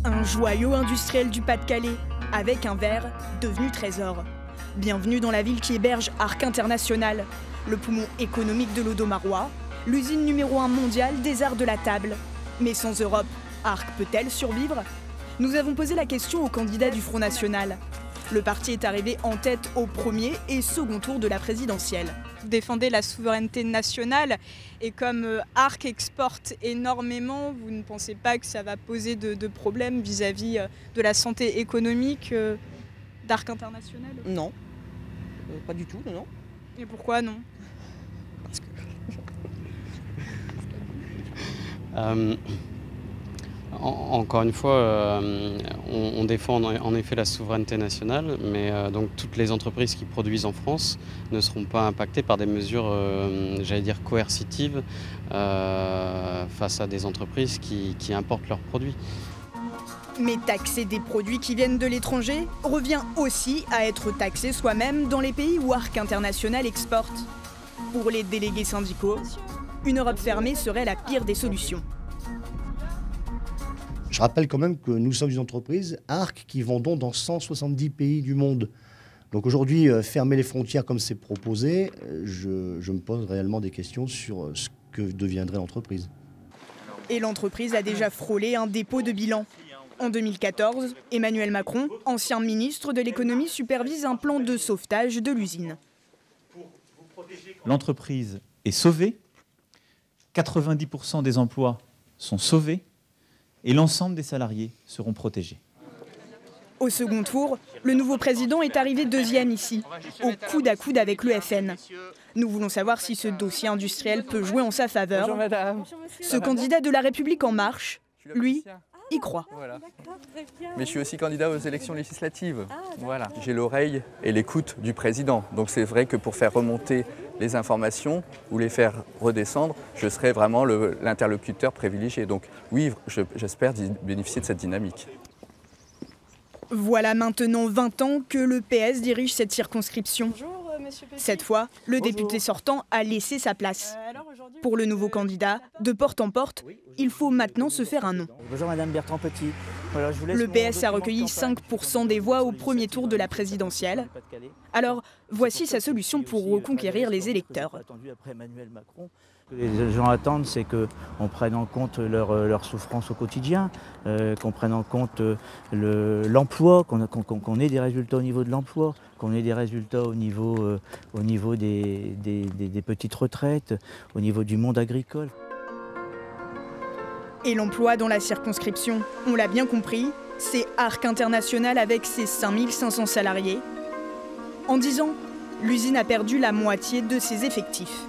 Un joyau industriel du Pas-de-Calais, avec un verre devenu trésor. Bienvenue dans la ville qui héberge Arc International, le poumon économique de l'Audomarois, l'usine numéro 1 mondiale des arts de la table. Mais sans Europe, Arc peut-elle survivre? Nous avons posé la question aux candidats du Front National. Le parti est arrivé en tête au premier et second tour de la présidentielle. Vous défendez la souveraineté nationale et comme Arc exporte énormément, vous ne pensez pas que ça va poser de problèmes vis-à-vis de la santé économique d'Arc International? Non, pas du tout, non. Et pourquoi non? Parce que... Encore une fois, on défend en effet la souveraineté nationale, mais donc toutes les entreprises qui produisent en France ne seront pas impactées par des mesures, j'allais dire, coercitives face à des entreprises qui importent leurs produits. Mais taxer des produits qui viennent de l'étranger revient aussi à être taxé soi-même dans les pays où Arc International exporte. Pour les délégués syndicaux, une Europe fermée serait la pire des solutions. Je rappelle quand même que nous sommes une entreprise, Arc, qui vendons dans 170 pays du monde. Donc aujourd'hui, fermer les frontières comme c'est proposé, je me pose réellement des questions sur ce que deviendrait l'entreprise. Et l'entreprise a déjà frôlé un dépôt de bilan. En 2014, Emmanuel Macron, ancien ministre de l'économie, supervise un plan de sauvetage de l'usine. L'entreprise est sauvée, 90% des emplois sont sauvés, et l'ensemble des salariés seront protégés. Au second tour, le nouveau président est arrivé deuxième ici, au coude à coude avec le FN. Nous voulons savoir si ce dossier industriel peut jouer en sa faveur. Bonjour madame. Ce candidat de La République En Marche, lui, y croit. Voilà. Mais je suis aussi candidat aux élections législatives. Voilà. J'ai l'oreille et l'écoute du président. Donc c'est vrai que pour faire remonter les informations ou les faire redescendre, je serai vraiment l'interlocuteur privilégié. Donc oui, j'espère bénéficier de cette dynamique. Voilà maintenant 20 ans que le PS dirige cette circonscription. Cette fois, le député sortant a laissé sa place. Pour le nouveau candidat, de porte en porte, il faut maintenant se faire un nom. Bonjour Madame Bertrand-Petit. Voilà, le PS a recueilli 5% des voix au premier tour de la présidentielle. Alors, voici sa solution pour reconquérir les électeurs. Les gens attendent, c'est qu'on prenne en compte leur souffrance au quotidien, qu'on prenne en compte l'emploi, qu'on ait des résultats au niveau de l'emploi, qu'on ait des résultats au niveau des petites retraites, au niveau du monde agricole. Et l'emploi dans la circonscription, on l'a bien compris, c'est Arc International avec ses 5500 salariés. En 10 ans, l'usine a perdu la moitié de ses effectifs.